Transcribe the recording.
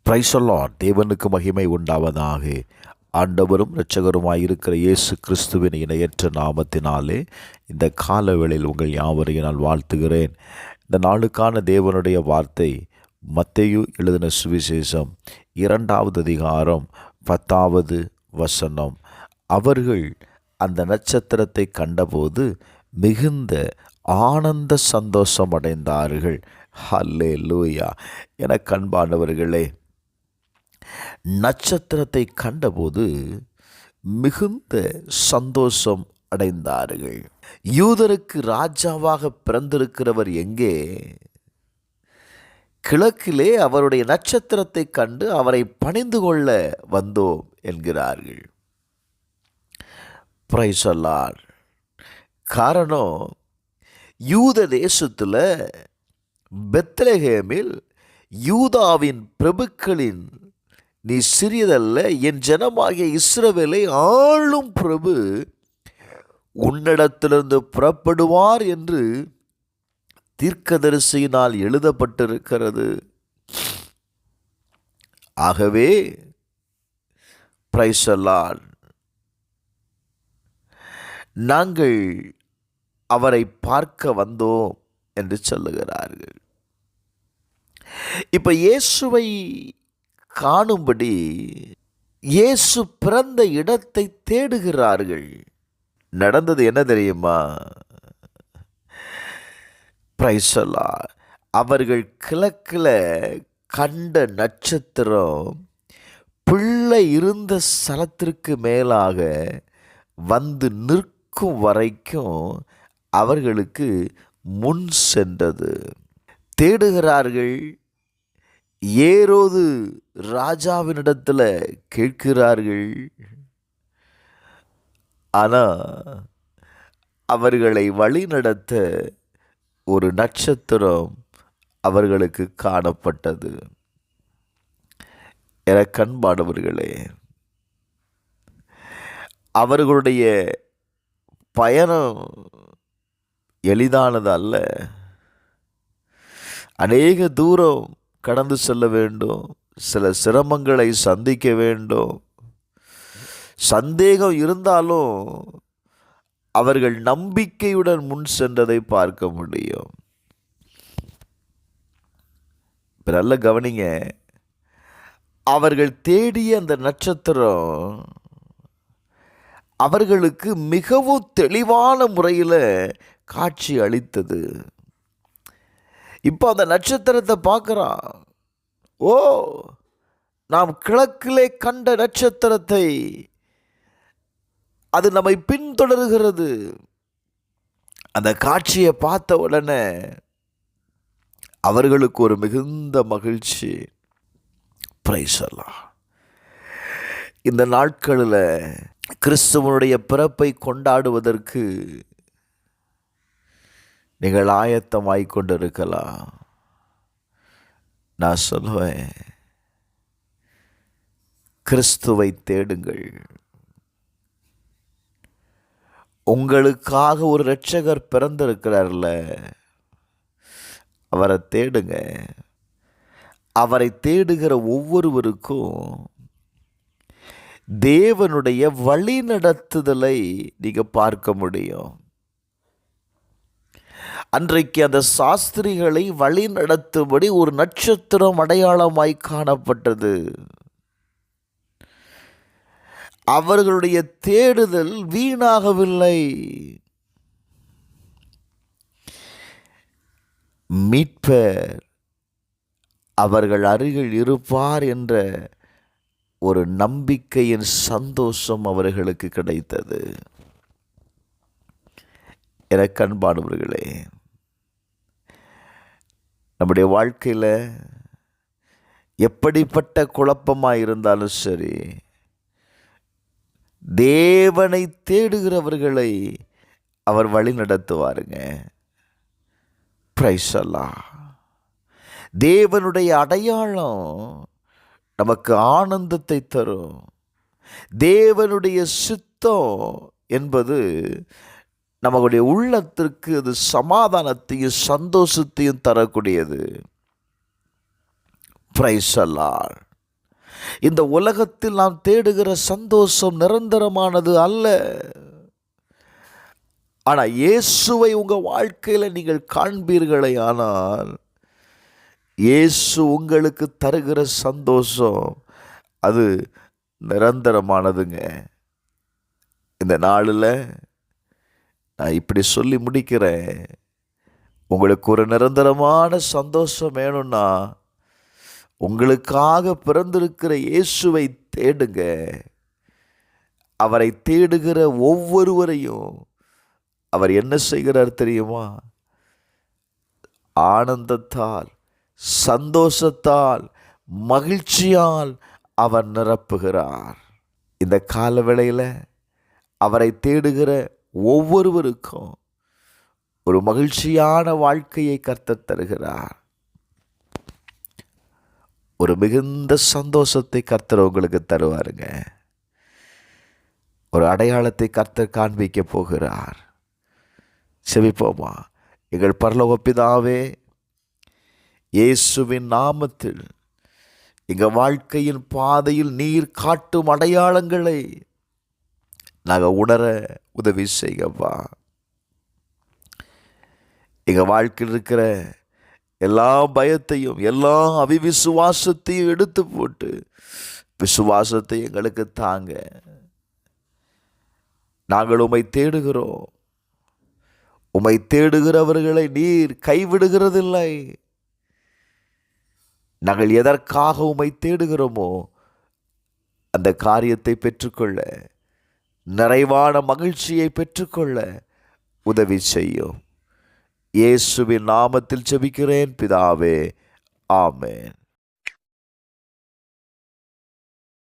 Praise the Lord. தேவனுக்கு மகிமை உண்டாவதாக. ஆண்டவரும் இரட்சகருமாயிருக்கிற இயேசு கிறிஸ்துவின் இணையற்ற நாமத்தினாலே இந்த காலவேளையில் உங்கள் யாவரையும் நான் வாழ்த்துகிறேன். இந்த நாளுக்கான தேவனுடைய வார்த்தை மத்தேயு எழுதின சுவிசேஷம் 2வது அதிகாரம் 10வது வசனம். அவர்கள் அந்த நட்சத்திரத்தை கண்டபோது மிகுந்த ஆனந்த சந்தோஷம் அடைந்தார்கள். ஹல்லேலூயா. என அன்பானவர்களே, நட்சத்திரத்தை கண்டபோது மிகுந்த சந்தோஷம் அடைந்தார்கள். யூதருக்கு ராஜாவாக பிறந்திருக்கிறவர் எங்கே? கிழக்கிலே அவருடைய நட்சத்திரத்தை கண்டு அவரை பணிந்து கொள்ள வந்தோம் என்கிறார்கள். Praise the Lord. காரணம், யூத தேசத்தில் பெத்லகேமில் யூதாவின் பிரபுக்களின் நீ சிறியதல்ல, என் ஜனமாகிய இஸ்ரவேலை ஆளும் பிரபு உன்னிடத்திலிருந்து புறப்படுவார் என்று தீர்க்கதரிசியினால் எழுதப்பட்டிருக்கிறது. ஆகவே பிரைஸ் தி லார்ட், நாங்கள் அவரை பார்க்க வந்தோம் என்று சொல்லுகிறார்கள். இப்ப இயேசுவை காணும்படி இயேசு பிறந்த இடத்தை தேடுகிறார்கள். நடந்தது என்ன தெரியுமா? Praise the Lord. அவர்கள் கிழக்கில் கண்ட நட்சத்திரம் பிள்ளை இருந்த ஸ்தலத்திற்கு மேலாக வந்து நிற்கும் வரைக்கும் அவர்களுக்கு முன் சென்றது. தேடுகிறார்கள். ஏரோது ராஜாவினிடத்தில் கேட்கிறார்கள். ஆனால் அவர்களை வழிநடத்த ஒரு நட்சத்திரம் அவர்களுக்கு காணப்பட்டது. என அன்பானவர்களே, அவர்களுடைய பயணம் எளிதானது அல்ல. அநேக தூரம் கடந்து செல்ல வேண்டும். சில சிரமங்களை சந்திக்க வேண்டும். சந்தேகம் இருந்தாலும் அவர்கள் நம்பிக்கையுடன் முன் சென்றதை பார்க்க முடியும். நல்ல கவனிங்க. அவர்கள் தேடிய அந்த நட்சத்திரம் அவர்களுக்கு மிகவும் தெளிவான முறையில் காட்சி அளித்தது. இப்போ அந்த நட்சத்திரத்தை பார்க்குறான். ஓ, நாம் கிழக்கிலே கண்ட நட்சத்திரத்தை, அது நம்மை பின்தொடர்கிறது. அந்த காட்சியை பார்த்த உடனே அவர்களுக்கு ஒரு மிகுந்த மகிழ்ச்சி. Praise the Lord. இந்த நாட்களில் கிறிஸ்துவனுடைய பிறப்பை கொண்டாடுவதற்கு நீங்கள் ஆயத்தமாய் கொண்டிருக்கலாம். நான் சொல்லுவேன், கிறிஸ்துவை தேடுங்கள். உங்களுக்காக ஒரு இரட்சகர் பிறந்திருக்கிறார்ல, அவரை தேடுங்க. அவரை தேடுகிற ஒவ்வொருவருக்கும் தேவனுடைய வழி நடத்துதலை நீங்க பார்க்க முடியும். அன்றைக்கு அந்த சாஸ்திரிகளை வழி நடத்தும்படி ஒரு நட்சத்திரம் அடையாளமாய் காணப்பட்டது. அவர்களுடைய தேடுதல் வீணாகவில்லை. மீட்பர் அவர்கள் அருகில் இருப்பார் என்ற ஒரு நம்பிக்கையின் சந்தோஷம் அவர்களுக்கு கிடைத்தது. எனக்கு அன்பானவர்களே, நம்முடைய வாழ்க்கையில் எப்படிப்பட்ட குழப்பமாக இருந்தாலும் சரி, தேவனை தேடுகிறவர்களை அவர் வழி நடத்துவாருங்க. Praise the Lord. தேவனுடைய அடையாளம் நமக்கு ஆனந்தத்தை தரும். தேவனுடைய சித்தம் என்பது நம்மளுடைய உள்ளத்திற்கு அது சமாதானத்தையும் சந்தோஷத்தையும் தரக்கூடியது. Praise the Lord. இந்த உலகத்தில் நாம் தேடுகிற சந்தோஷம் நிரந்தரமானது அல்ல. ஆனால் இயேசுவை உங்கள் வாழ்க்கையில் நீங்கள் காண்பீர்களே ஆனால் இயேசு உங்களுக்கு தருகிற சந்தோஷம் அது நிரந்தரமானதுங்க. இந்த நாளில் நான் இப்படி சொல்லி முடிக்கிறேன். உங்களுக்கு ஒரு நிரந்தரமான சந்தோஷம் வேணும்னா உங்களுக்காக பிறந்திருக்கிற இயேசுவை தேடுங்க. அவரை தேடுகிற ஒவ்வொருவரையும் அவர் என்ன செய்கிறார் தெரியுமா? ஆனந்தத்தால், சந்தோஷத்தால், மகிழ்ச்சியால் அவர் நிரப்புகிறார். இந்த கால வேளையில் அவரை தேடுகிற ஒவ்வொருவருக்கும் ஒரு மகிழ்ச்சியான வாழ்க்கையை கர்த்தர் தருகிறார். ஒரு மிகுந்த சந்தோஷத்தை கர்த்தர் உங்களுக்கு தருவாருங்க. ஒரு அடையாளத்தை கர்த்தர் காண்பிக்க போகிறார். செபிப்போமா? எங்கள் பரலோக பிதாவே, இயேசுவின் நாமத்தில் எங்கள் வாழ்க்கையின் பாதையில் நீர் காட்டும் அடையாளங்களை நாங்கள் உணர உதவி செய்யப்பா. எங்கள் வாழ்க்கையில் இருக்கிற எல்லா பயத்தையும் எல்லா அவிவிசுவாசத்தையும் எடுத்து போட்டு விசுவாசத்தை எங்களுக்கு தாங்க. நாங்கள் உம்மை தேடுகிறோம். உம்மை தேடுகிறவர்களை நீர் கைவிடுகிறதில்லை. நாங்கள் எதற்காக உம்மை தேடுகிறோமோ அந்த காரியத்தை பெற்றுக்கொள்ள, நிறைவான மகிழ்ச்சியை பெற்றுக்கொள்ள உதவி செய்யும். இயேசுவின் நாமத்தில் ஜெபிக்கிறேன் பிதாவே, ஆமென்.